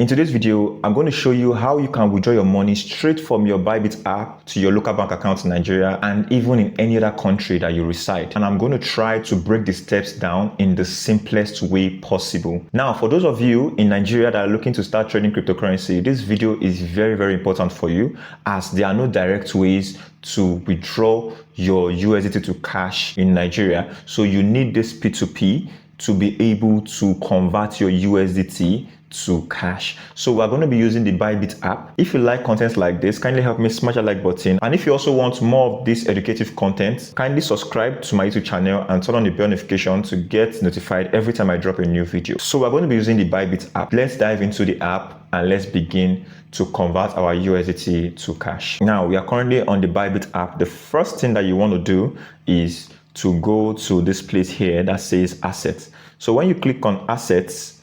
In today's video, I'm going to show you how you can withdraw your money straight from your BYBIT app to your local bank account in Nigeria and even in any other country that you reside. And I'm going to try to break the steps down in the simplest way possible. Now, for those of you in Nigeria that are looking to start trading cryptocurrency, this video is very, very important for you as there are no direct ways to withdraw your USDT to cash in Nigeria. So you need this P2P to be able to convert your USDT to cash. So we're going to be using the BYBIT app. If you like content like this, kindly help me smash that like button. And if you also want more of this educative content, kindly subscribe to my YouTube channel and turn on the bell notification to get notified every time I drop a new video. So we're going to be using the BYBIT app. Let's dive into the app and let's begin to convert our USDT to cash. Now we are currently on the BYBIT app. The first thing that you want to do is to go to this place here that says assets. So when you click on assets,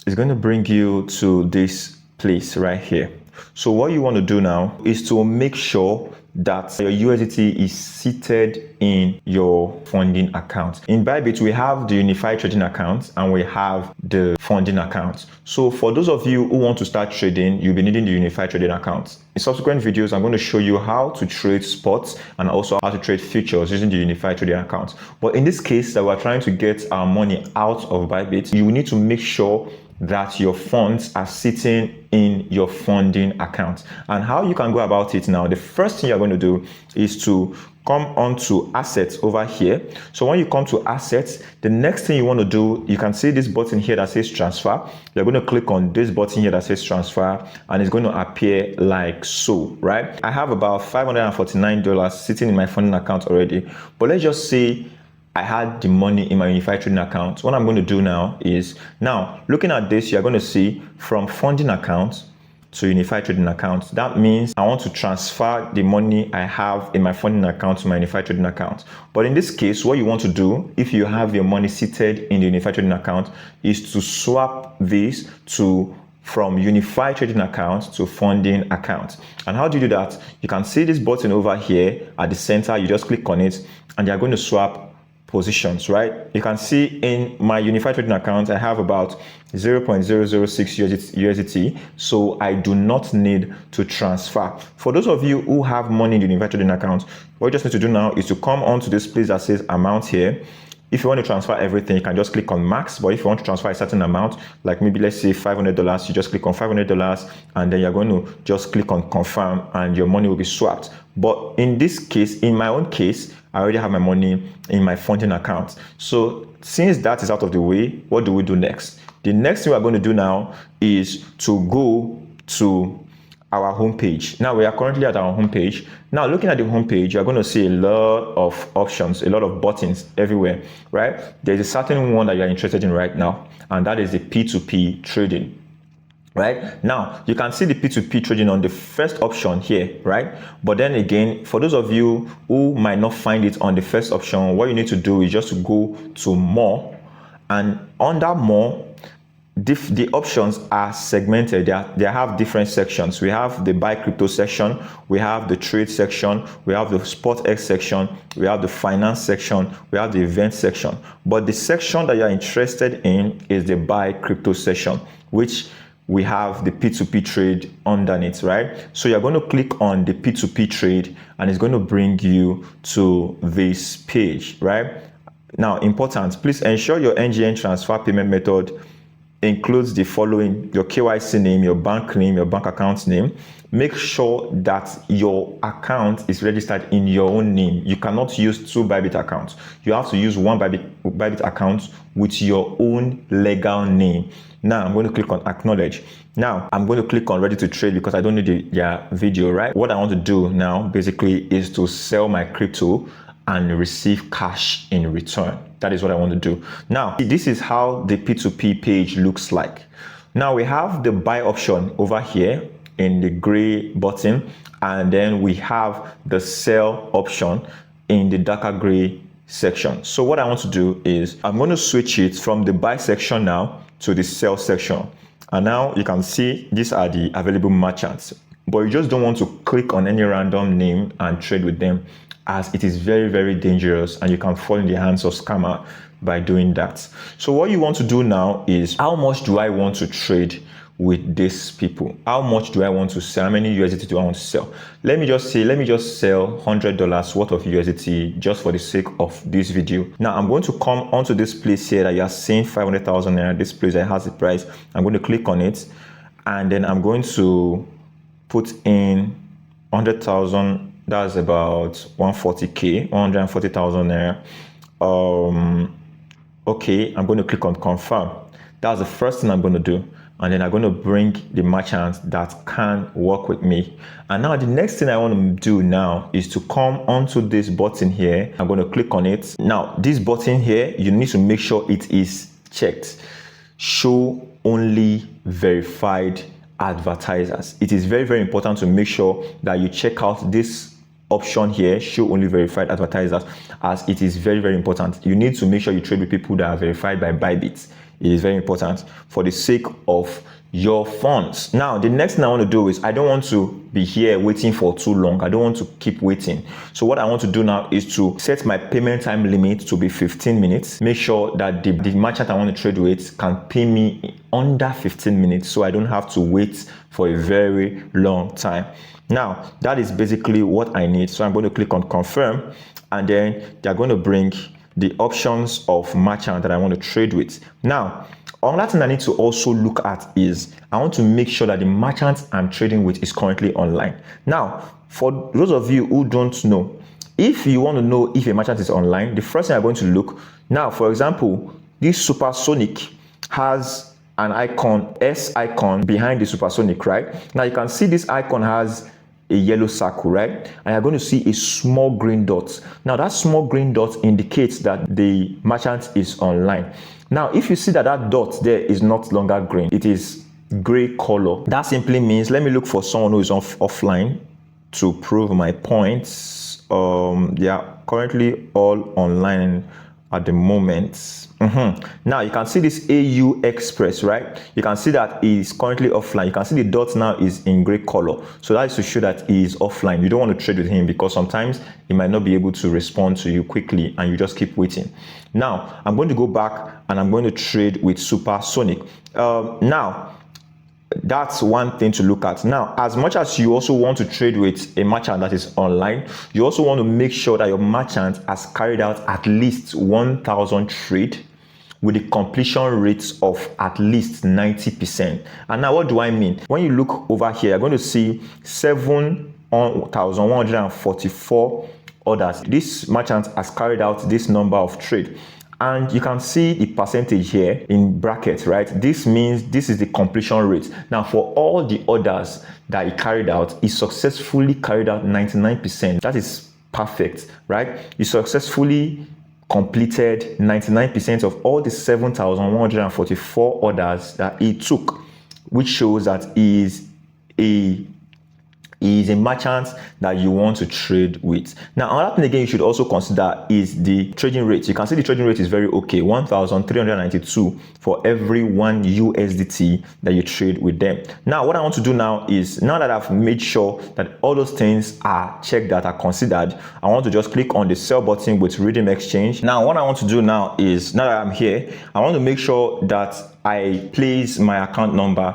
it's going to bring you to this place right here. So what you want to do now is to make sure that your USDT is seated in your funding account. In BYBIT, we have the unified trading account and we have the funding account. So for those of you who want to start trading, you'll be needing the unified trading account. In subsequent videos, I'm going to show you how to trade spots and also how to trade futures using the unified trading account. But in this case that we're trying to get our money out of BYBIT, you need to make sure that your funds are sitting in your funding account. And how you can go about it now, the first thing you're going to do is to come onto assets over here. So when you come to assets, the next thing you want to do, you can see this button here that says transfer. You're going to click on this button here that says transfer and it's going to appear like so, right? I have about $549 sitting in my funding account already, but let's just say I had the money in my unified trading account. What I'm going to do now is, now looking at this, you're going to see from funding account to unified trading account. That means I want to transfer the money I have in my funding account to my unified trading account. But in this case, what you want to do, if you have your money seated in the unified trading account, is to swap this from unified trading account to funding account. And how do you do that? You can see this button over here at the center. You just click on it and you're going to swap positions, right? You can see in my unified trading account, I have about 0.006 USDT, so I do not need to transfer. For those of you who have money in the unified trading account, what you just need to do now is to come onto this place that says amount here. If you want to transfer everything, you can just click on max, but if you want to transfer a certain amount, like maybe let's say $500, you just click on $500 and then you're going to just click on confirm and your money will be swapped. But in this case, in my own case, I already have my money in my funding account. So since that is out of the way, what do we do next? The next thing we're going to do now is to go to our homepage. Now we are currently at our homepage. Now looking at the homepage, you're going to see a lot of options, a lot of buttons everywhere, right? There's a certain one that you're interested in right now, and that is the P2P trading. Right now, you can see the P2P trading on the first option here, right? But then again, for those of you who might not find it on the first option, what you need to do is just to go to more, and under more, the options are segmented. They have different sections. We have the buy crypto section, we have the trade section, we have the spot X section, we have the finance section, we have the event section. But the section that you're interested in is the buy crypto section, which we have the P2P trade underneath, right? So you're going to click on the P2P trade and it's going to bring you to this page, right? Now, important, please ensure your NGN transfer payment method includes the following: your KYC name, your bank name, your bank account name. Make sure that your account is registered in your own name. You cannot use two BYBIT accounts. You have to use one BYBIT account with your own legal name. Now I'm going to click on acknowledge. Now I'm going to click on ready to trade because I don't need their video, right? What I want to do now basically is to sell my crypto and receive cash in return. That is what I want to do. Now, this is how the P2P page looks like. Now we have the buy option over here in the gray button, and then we have the sell option in the darker gray section. So what I want to do is I'm going to switch it from the buy section now to the sell section. And now you can see these are the available merchants, but you just don't want to click on any random name and trade with them, as it is very, very dangerous and you can fall in the hands of scammer by doing that. So what you want to do now is, how much do I want to trade with these people. How much do I want to sell? How many USDT do I want to sell? Let me just sell $100 worth of USDT just for the sake of this video. Now I'm going to come onto this place here that you are seeing 500,000 naira. This place that has the price. I'm going to click on it, and then I'm going to put in 100,000. That's about 140k, 140,000 naira. Okay, I'm going to click on confirm. That's the first thing I'm going to do. And then I'm going to bring the merchants that can work with me. And now the next thing I want to do now is to come onto this button here. I'm going to click on it. Now, this button here, you need to make sure it is checked. Show only verified advertisers. It is very, very important to make sure that you check out this option here, show only verified advertisers, as it is very, very important. You need to make sure you trade with people that are verified by BYBIT. It is very important for the sake of your funds. Now, the next thing I want to do is I don't want to be here waiting for too long. I don't want to keep waiting. So what I want to do now is to set my payment time limit to be 15 minutes. Make sure that the merchant I want to trade with can pay me under 15 minutes so I don't have to wait for a very long time. Now, that is basically what I need. So I'm going to click on confirm, and then they're going to bring the options of merchant that I want to trade with. Now, another thing I need to also look at is I want to make sure that the merchant I'm trading with is currently online. Now, for those of you who don't know, if you want to know if a merchant is online, the first thing I'm going to look. Now, for example, this Supersonic has an icon, S icon behind the Supersonic, right? Now you can see this icon has a yellow circle, right? And you're going to see a small green dot. Now that small green dot indicates that the merchant is online. Now, if you see that that dot there is not longer green, it is gray color. That simply means, let me look for someone who is offline to prove my points. They are currently all online at the moment. Now you can see this AU Express, right? You can see that he is currently offline. You can see the dot now is in gray color. So that is to show that he is offline. You don't want to trade with him because sometimes he might not be able to respond to you quickly and you just keep waiting. Now I'm going to go back and I'm going to trade with Supersonic. Now that's one thing to look at. Now, as much as you also want to trade with a merchant that is online, you also want to make sure that your merchant has carried out at least 1,000 trade with a completion rate of at least 90%. And now what do I mean? When you look over here, you're going to see 7,144 orders. This merchant has carried out this number of trade. And you can see the percentage here in brackets, right? This means this is the completion rate. Now, for all the orders that he carried out, he successfully carried out 99%. That is perfect, right? He successfully completed 99% of all the 7,144 orders that he took, which shows that he is a merchant that you want to trade with. Now, another thing again you should also consider is the trading rate. You can see the trading rate is very okay, 1,392 for every 1 USDT that you trade with them. Now, what I want to do now is, now that I've made sure that all those things are checked, that are considered, I want to just click on the sell button with Redeem Exchange. Now, what I want to do now is, now that I'm here, I want to make sure that I place my account number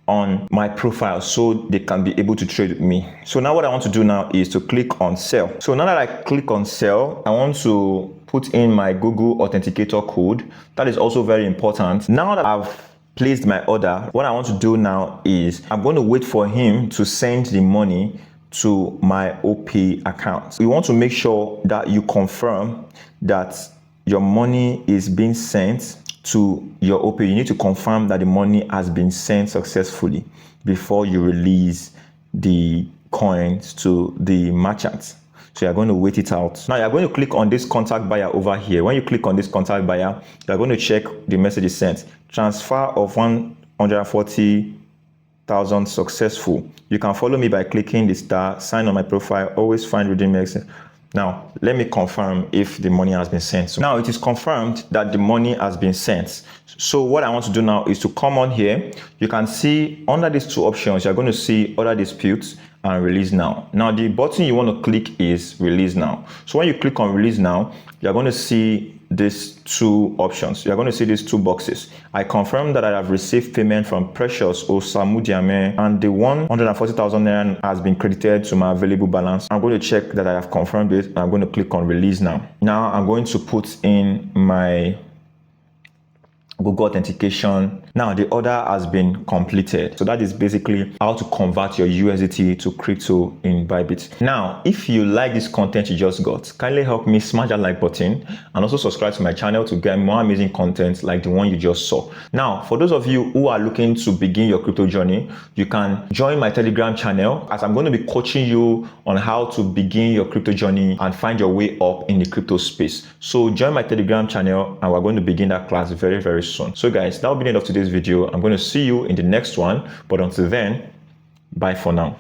on my profile so they can be able to trade with me. So now what I want to do now is to click on sell. So now that I click on sell, I want to put in my Google Authenticator code. That is also very important. Now that I've placed my order, what I want to do now is I'm going to wait for him to send the money to my OP account. You want to make sure that you confirm that your money is being sent to your OP. You need to confirm that the money has been sent successfully before you release the coins to the merchant. So you're going to wait it out. Now you're going to click on this contact buyer over here. When you click on this contact buyer, you're going to check the message is sent. Transfer of 140,000 successful. You can follow me by clicking the star, sign on my profile, always find Redeem MEXC. Now, let me confirm if the money has been sent. So now it is confirmed that the money has been sent. So what I want to do now is to come on here. You can see under these two options, you're going to see other disputes and release now. Now, the button you want to click is release now. So when you click on release now, you're going to see these two options. You're going to see these two boxes. I confirm that I have received payment from Precious Osamudiame, and the 140,000 naira has been credited to my available balance. I'm going to check that I have confirmed it. I'm going to click on release now. Now I'm going to put in my Google authentication. Now the order has been completed. So that is basically how to convert your USDT to crypto in BYBIT. Now, if you like this content you just got, kindly help me smash that like button and also subscribe to my channel to get more amazing content like the one you just saw. Now, for those of you who are looking to begin your crypto journey, you can join my Telegram channel, as I'm going to be coaching you on how to begin your crypto journey and find your way up in the crypto space. So join my Telegram channel and we're going to begin that class very, very soon. So guys, that will be the end of today's video. I'm going to see you in the next one, but until then, bye for now.